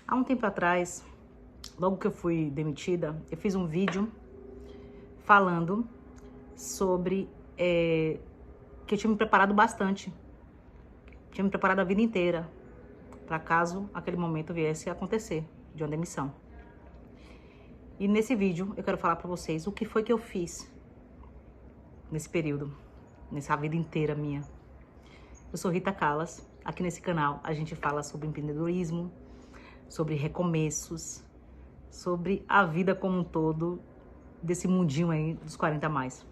Há um tempo atrás, logo que eu fui demitida, eu fiz um vídeo falando sobre que eu tinha me preparado bastante. Tinha me preparado a vida inteira para caso aquele momento viesse a acontecer de uma demissão. E nesse vídeo eu quero falar para vocês o que foi que eu fiz nesse período, nessa vida inteira minha. Eu sou Rita Callas. Aqui nesse canal a gente fala sobre empreendedorismo, sobre recomeços, sobre a vida como um todo, desse mundinho aí dos 40 a mais.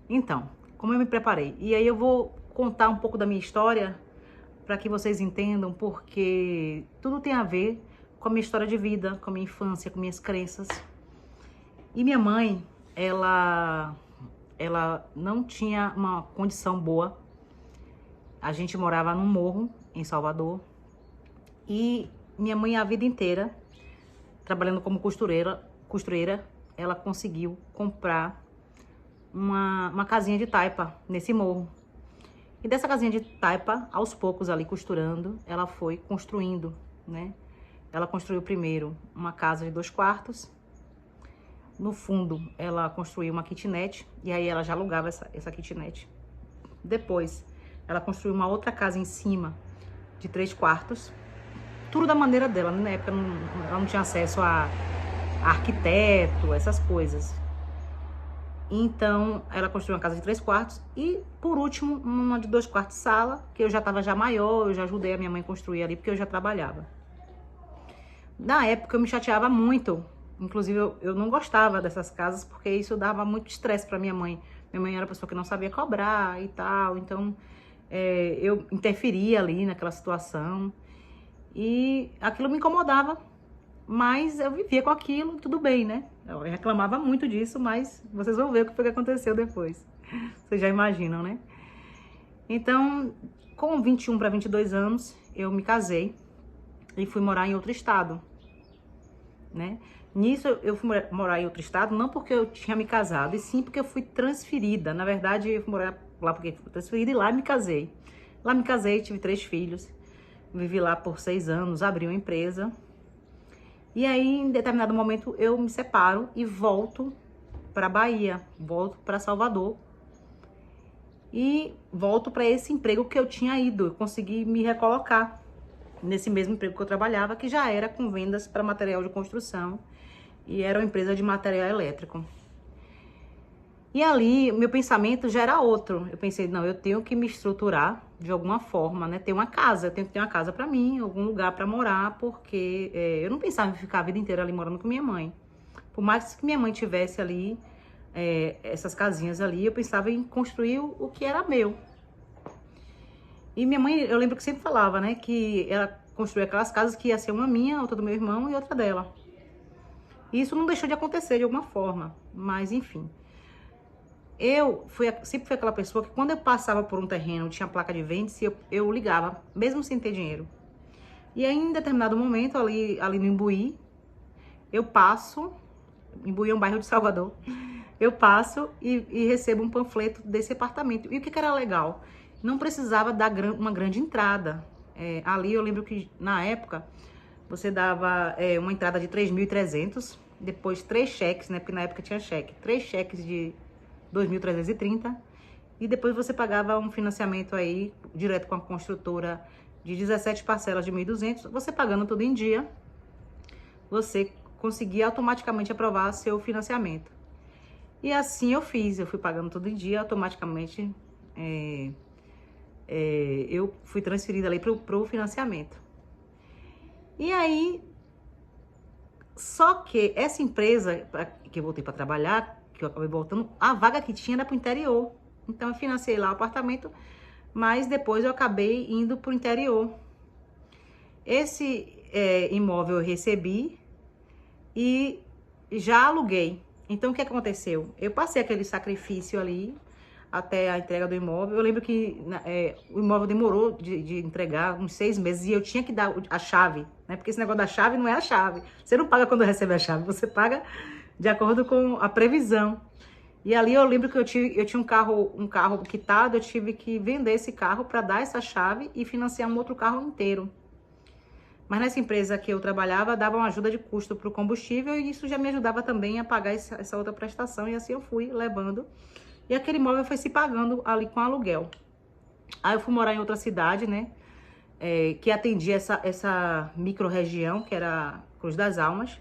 Então, como eu me preparei? E aí eu vou contar um pouco da minha história para que vocês entendam, porque tudo tem a ver com a minha história de vida, com a minha infância, com minhas crenças. E minha mãe, ela não tinha uma condição boa. A gente morava num morro em Salvador e minha mãe a vida inteira, trabalhando como costureira, ela conseguiu comprar uma casinha de taipa nesse morro. E dessa casinha de taipa, aos poucos ali costurando, ela foi construindo, né? Ela construiu primeiro uma casa de 2 quartos. No fundo, ela construiu uma kitnet e aí ela já alugava essa kitnet. Depois, ela construiu uma outra casa em cima de 3 quartos. Tudo da maneira dela, né? Na época ela não tinha acesso a arquiteto, essas coisas. Então, ela construiu uma casa de 3 quartos e, por último, uma de 2 quartos sala, que eu já estava já maior, eu já ajudei a minha mãe a construir ali, porque eu já trabalhava. Na época, eu me chateava muito. Inclusive, eu não gostava dessas casas, porque isso dava muito estresse para minha mãe. Minha mãe era uma pessoa que não sabia cobrar e tal, então eu interferia ali naquela situação. E aquilo me incomodava, mas eu vivia com aquilo, tudo bem, né? Eu reclamava muito disso, mas vocês vão ver o que foi que aconteceu depois. Vocês já imaginam, né? Então, com 21 para 22 anos, eu me casei e fui morar em outro estado, né? Nisso, eu fui morar em outro estado, não porque eu tinha me casado, e sim porque eu fui transferida. Na verdade, eu fui morar lá porque fui transferida e lá me casei. Lá me casei, tive 3 filhos. Vivi lá por 6 anos, abri uma empresa. E aí, em determinado momento, eu me separo e volto para Bahia, volto para Salvador. E volto para esse emprego que eu tinha ido. Eu consegui me recolocar nesse mesmo emprego que eu trabalhava, que já era com vendas para material de construção. E era uma empresa de material elétrico. E ali, meu pensamento já era outro. Eu pensei, não, eu tenho que me estruturar de alguma forma, né? Ter uma casa, eu tenho que ter uma casa para mim, algum lugar para morar, porque eu não pensava em ficar a vida inteira ali morando com minha mãe. Por mais que minha mãe tivesse ali essas casinhas ali, eu pensava em construir o que era meu. E minha mãe, eu lembro que sempre falava, né, que ela construía aquelas casas que ia ser uma minha, outra do meu irmão e outra dela. E isso não deixou de acontecer de alguma forma, mas enfim. Sempre fui aquela pessoa que quando eu passava por um terreno, tinha placa de vende-se, eu ligava, mesmo sem ter dinheiro. E aí, em determinado momento, ali no Imbuí, eu passo, Imbuí é um bairro de Salvador, eu passo e recebo um panfleto desse apartamento. E o que era legal? Não precisava dar uma grande entrada. Ali eu lembro que, na época, você dava uma entrada de 3.300, depois 3 cheques, né? Porque na época tinha cheque. 3 cheques de 2.330 e depois você pagava um financiamento aí, direto com a construtora, de 17 parcelas de 1.200. Você pagando tudo em dia, você conseguia automaticamente aprovar seu financiamento. E assim eu fiz, eu fui pagando tudo em dia, automaticamente eu fui transferida ali pro financiamento. E aí, só que essa empresa que eu voltei para trabalhar, que eu acabei voltando, a vaga que tinha era pro interior. Então eu financei lá o apartamento, mas depois eu acabei indo pro interior. Esse imóvel eu recebi e já aluguei. Então o que aconteceu? Eu passei aquele sacrifício ali até a entrega do imóvel. Eu lembro que o imóvel demorou de entregar uns 6 meses e eu tinha que dar a chave, né? Porque esse negócio da chave não é a chave. Você não paga quando recebe a chave, você paga de acordo com a previsão. E ali eu lembro que eu tinha um carro quitado, eu tive que vender esse carro para dar essa chave e financiar um outro carro inteiro. Mas nessa empresa que eu trabalhava, dava uma ajuda de custo para o combustível e isso já me ajudava também a pagar essa outra prestação. E assim eu fui levando. E aquele imóvel foi se pagando ali com aluguel. Aí eu fui morar em outra cidade, né? Que atendia essa micro-região, que era Cruz das Almas.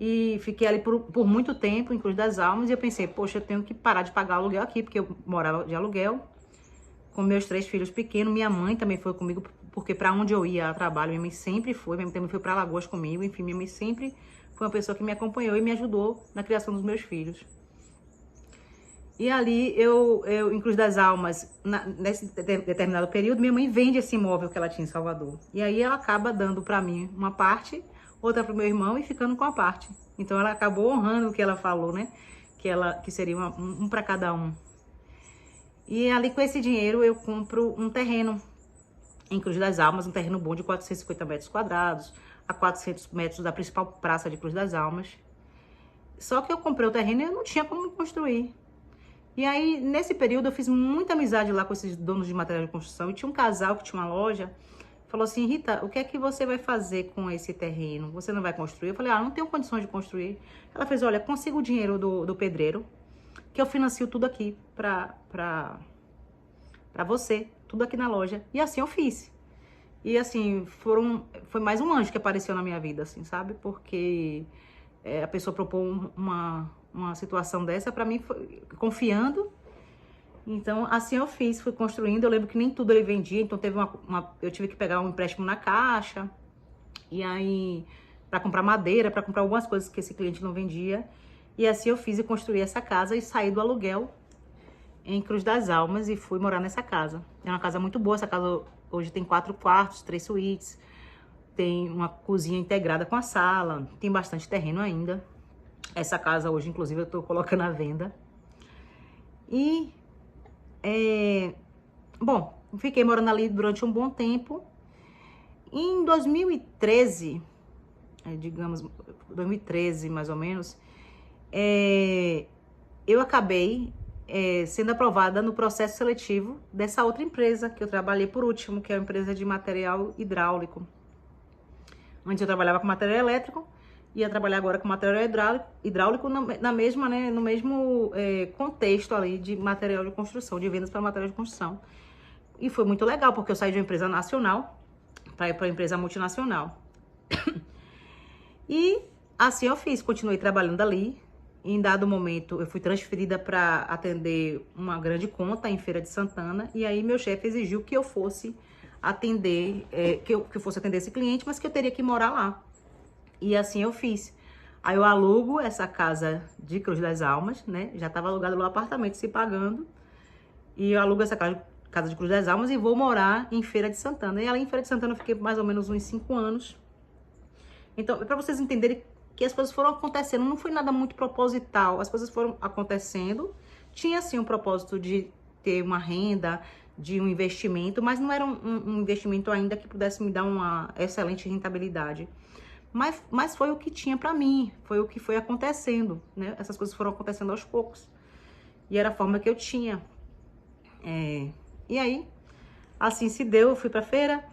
E fiquei ali por muito tempo em Cruz das Almas. E eu pensei, poxa, eu tenho que parar de pagar aluguel aqui, porque eu morava de aluguel com meus 3 filhos pequenos. Minha mãe também foi comigo, porque para onde eu ia a trabalho, minha mãe sempre foi. Minha mãe também foi para Alagoas comigo. Enfim, minha mãe sempre foi uma pessoa que me acompanhou e me ajudou na criação dos meus filhos. E ali, eu em Cruz das Almas, nesse determinado período, minha mãe vende esse imóvel que ela tinha em Salvador. E aí ela acaba dando para mim uma parte, outra para o meu irmão e ficando com a parte. Então ela acabou honrando o que ela falou, né? Que seria um para cada um. E ali com esse dinheiro eu compro um terreno em Cruz das Almas, um terreno bom de 450 metros quadrados, a 400 metros da principal praça de Cruz das Almas. Só que eu comprei o terreno e eu não tinha como construir. E aí, nesse período, eu fiz muita amizade lá com esses donos de material de construção. E tinha um casal que tinha uma loja, falou assim, Rita, o que é que você vai fazer com esse terreno? Você não vai construir? Eu falei, não tenho condições de construir. Ela fez, olha, consigo o dinheiro do pedreiro, que eu financio tudo aqui pra você, tudo aqui na loja. E assim eu fiz. E assim, foi mais um anjo que apareceu na minha vida, assim, sabe? Porque a pessoa propôs uma situação dessa pra mim, confiando. Então, assim eu fiz, fui construindo. Eu lembro que nem tudo ele vendia, então teve eu tive que pegar um empréstimo na Caixa. E aí, pra comprar madeira, pra comprar algumas coisas que esse cliente não vendia. E assim eu fiz e construí essa casa e saí do aluguel em Cruz das Almas e fui morar nessa casa. É uma casa muito boa, essa casa hoje tem 4 quartos, 3 suítes, tem uma cozinha integrada com a sala, tem bastante terreno ainda. Essa casa hoje, inclusive, eu tô colocando à venda. E, bom, fiquei morando ali durante um bom tempo. Em 2013, digamos, 2013 mais ou menos, eu acabei sendo aprovada no processo seletivo dessa outra empresa que eu trabalhei por último, que é a empresa de material hidráulico. Antes eu trabalhava com material elétrico, ia trabalhar agora com material hidráulico na mesma, né, no mesmo contexto ali de material de construção, de vendas para material de construção. E foi muito legal, porque eu saí de uma empresa nacional para ir para uma empresa multinacional. E assim eu fiz, continuei trabalhando ali. Em dado momento, eu fui transferida para atender uma grande conta em Feira de Santana. E aí meu chefe exigiu que eu fosse atender, que eu fosse atender esse cliente, mas que eu teria que morar lá. E assim eu fiz. Aí eu alugo essa casa de Cruz das Almas, né? Já estava alugado lá o apartamento se pagando. E eu alugo essa casa de Cruz das Almas e vou morar em Feira de Santana. E ali em Feira de Santana eu fiquei mais ou menos uns 5 anos. Então, para vocês entenderem que as coisas foram acontecendo, não foi nada muito proposital, as coisas foram acontecendo. Tinha sim um propósito de ter uma renda, de um investimento, mas não era um investimento ainda que pudesse me dar uma excelente rentabilidade. Mas foi o que tinha para mim, foi o que foi acontecendo, né? Essas coisas foram acontecendo aos poucos. E era a forma que eu tinha. E aí, assim se deu, eu fui pra feira,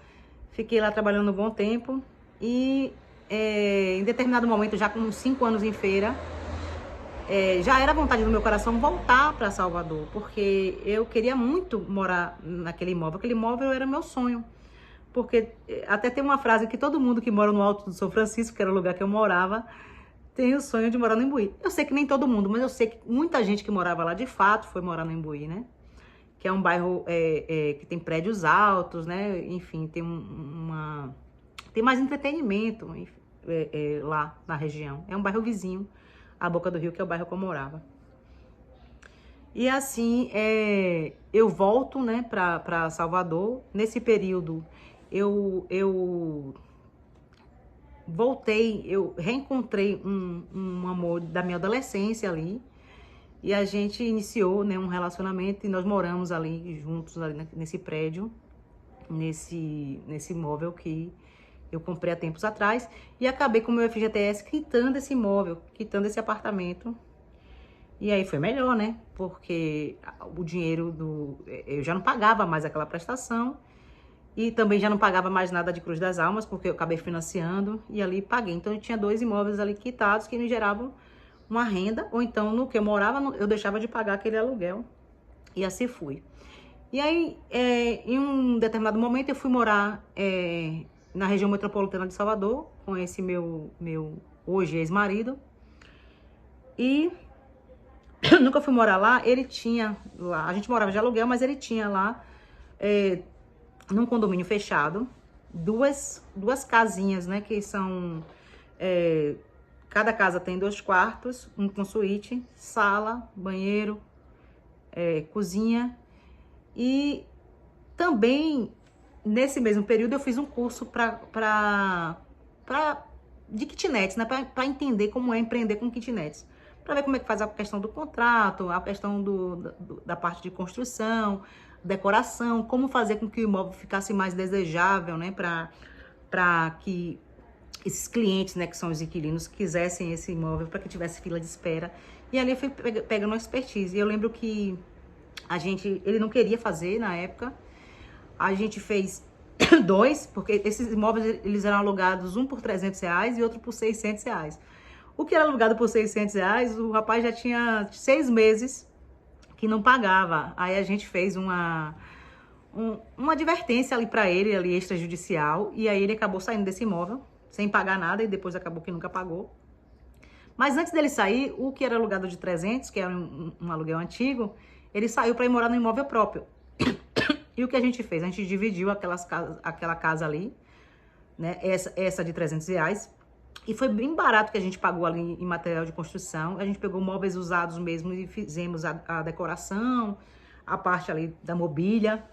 fiquei lá trabalhando um bom tempo. E em determinado momento, já com 5 anos em feira, já era vontade do meu coração voltar para Salvador, porque eu queria muito morar naquele imóvel. Aquele imóvel era meu sonho. Porque até tem uma frase que todo mundo que mora no Alto do São Francisco, que era o lugar que eu morava, tem o sonho de morar no Imbuí. Eu sei que nem todo mundo, mas eu sei que muita gente que morava lá, de fato, foi morar no Imbuí, né? Que é um bairro que tem prédios altos, né? Enfim, tem tem mais entretenimento lá na região. É um bairro vizinho à Boca do Rio, que é o bairro que eu morava. E assim, eu volto, né, para Salvador. Nesse período, eu voltei, eu reencontrei um amor da minha adolescência ali. E a gente iniciou, né, um relacionamento e nós moramos ali juntos, ali nesse prédio, nesse imóvel que eu comprei há tempos atrás. E acabei com o meu FGTS quitando esse imóvel, quitando esse apartamento. E aí foi melhor, né? Porque o dinheiro eu já não pagava mais aquela prestação. E também já não pagava mais nada de Cruz das Almas, porque eu acabei financiando e ali paguei. Então eu tinha 2 imóveis ali quitados que me geravam uma renda, ou então no que eu morava, eu deixava de pagar aquele aluguel. E assim fui. E aí, em um determinado momento, eu fui morar na região metropolitana de Salvador, com esse meu hoje ex-marido. E nunca fui morar lá, ele tinha lá, a gente morava de aluguel, mas ele tinha lá, num condomínio fechado, duas casinhas, né, que são, cada casa tem 2 quartos, um com suíte, sala, banheiro, cozinha. E também, nesse mesmo período, eu fiz um curso de kitnets, né, para entender como é empreender com kitnets. Para ver como é que faz a questão do contrato, a questão da parte de construção, decoração, como fazer com que o imóvel ficasse mais desejável, né, para que esses clientes, né, que são os inquilinos, quisessem esse imóvel, para que tivesse fila de espera. E ali eu fui pegando uma expertise. E eu lembro que ele não queria fazer na época, a gente fez 2, porque esses imóveis, eles eram alugados, um por R$300 e outro por R$600. O que era alugado por R$600, o rapaz já tinha 6 meses que não pagava. Aí a gente fez uma advertência ali para ele, ali extrajudicial, e aí ele acabou saindo desse imóvel, sem pagar nada, e depois acabou que nunca pagou. Mas antes dele sair, o que era alugado de 300, que era um aluguel antigo, ele saiu para ir morar no imóvel próprio. E o que a gente fez? A gente dividiu aquela casa ali, né? Essa de R$300. E foi bem barato que a gente pagou ali em material de construção. A gente pegou móveis usados mesmo e fizemos a decoração, a parte ali da mobília.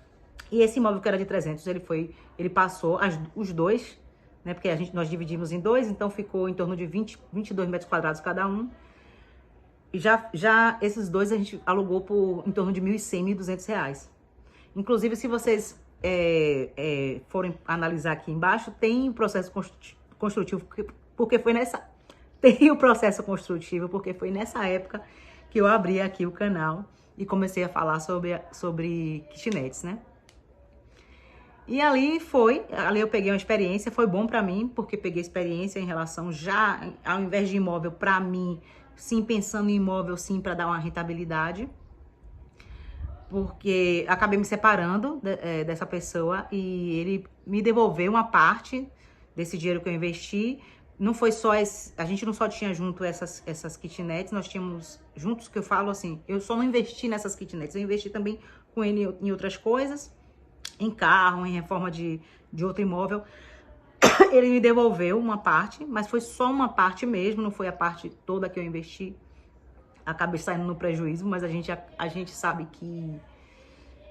E esse imóvel que era de 300, ele passou os 2, né? Porque nós dividimos em 2, então ficou em torno de 22 metros quadrados cada um. E já esses 2 a gente alugou por em torno de R$1.100, R$1.200. Inclusive, se vocês forem analisar aqui embaixo, tem o processo construtivo, porque foi nessa... Tem o processo construtivo, porque foi nessa época que eu abri aqui o canal e comecei a falar sobre kitnets, né? E ali eu peguei uma experiência, foi bom pra mim, porque peguei experiência em relação já, ao invés de imóvel, pra mim, sim, pensando em imóvel, sim, para dar uma rentabilidade. Porque acabei me separando dessa pessoa e ele me devolveu uma parte desse dinheiro que eu investi. Não foi só a gente não só tinha junto essas kitnets, nós tínhamos juntos, que eu falo assim, eu só não investi nessas kitnets, eu investi também com ele em outras coisas, em carro, em reforma de outro imóvel. Ele me devolveu uma parte, mas foi só uma parte mesmo, não foi a parte toda que eu investi. Acabei saindo no prejuízo, mas a gente sabe que...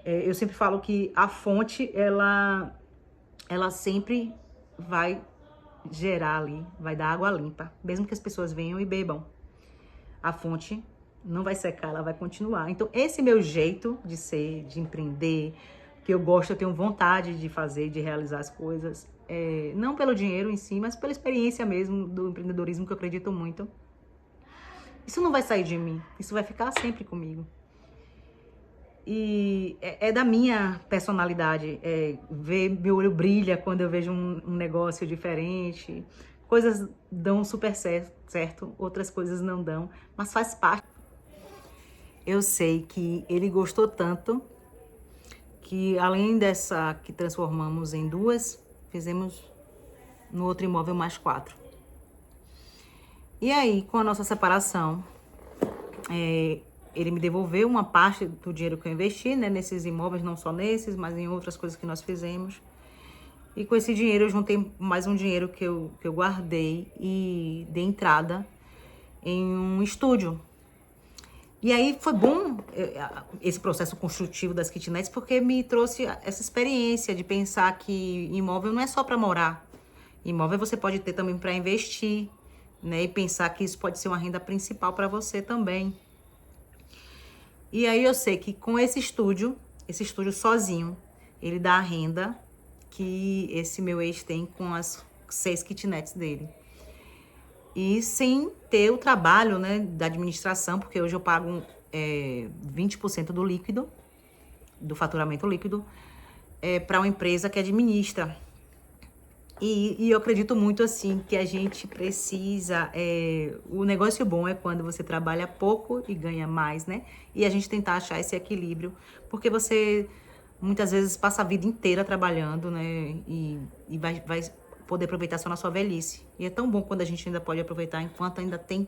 eu sempre falo que a fonte, ela sempre vai gerar ali, vai dar água limpa. Mesmo que as pessoas venham e bebam, a fonte não vai secar, ela vai continuar. Então, esse meu jeito de ser, de empreender, que eu gosto, eu tenho vontade de fazer, de realizar as coisas, não pelo dinheiro em si, mas pela experiência mesmo do empreendedorismo, que eu acredito muito. Isso não vai sair de mim, isso vai ficar sempre comigo. E é da minha personalidade, ver meu olho brilha quando eu vejo um negócio diferente. Coisas dão super certo, outras coisas não dão, mas faz parte. Eu sei que ele gostou tanto que, além dessa que transformamos em 2, fizemos no outro imóvel mais 4. E aí, com a nossa separação, ele me devolveu uma parte do dinheiro que eu investi, né, nesses imóveis, não só nesses, mas em outras coisas que nós fizemos. E com esse dinheiro eu juntei mais um dinheiro que eu guardei e dei entrada em um estúdio. E aí foi bom esse processo construtivo das kitnets, porque me trouxe essa experiência de pensar que imóvel não é só para morar. Imóvel você pode ter também para investir, né? E pensar que isso pode ser uma renda principal para você também. E aí eu sei que com esse estúdio sozinho, ele dá a renda que esse meu ex tem com as 6 kitnets dele. E sem ter o trabalho, né, da administração, porque hoje eu pago 20% do líquido, do faturamento líquido, para uma empresa que administra. E eu acredito muito assim que a gente precisa. O negócio bom é quando você trabalha pouco e ganha mais, né? E a gente tentar achar esse equilíbrio, porque você muitas vezes passa a vida inteira trabalhando, né? E vai poder aproveitar só na sua velhice. E é tão bom quando a gente ainda pode aproveitar enquanto ainda tem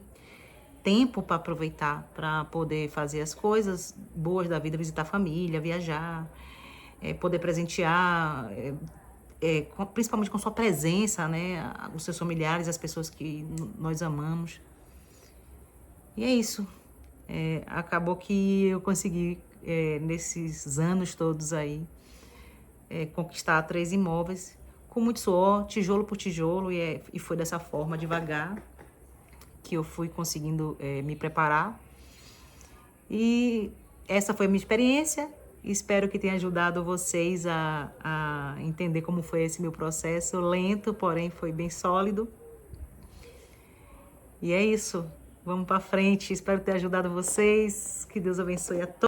tempo para aproveitar, para poder fazer as coisas boas da vida, visitar a família, viajar, poder presentear. Principalmente com sua presença, né? Os seus familiares, as pessoas que nós amamos. E é isso. Acabou que eu consegui, nesses anos todos aí, conquistar 3 imóveis com muito suor, tijolo por tijolo, e foi dessa forma, devagar, que eu fui conseguindo me preparar. E essa foi a minha experiência. Espero que tenha ajudado vocês a entender como foi esse meu processo. Lento, porém foi bem sólido. E é isso. Vamos para frente. Espero ter ajudado vocês. Que Deus abençoe a todos.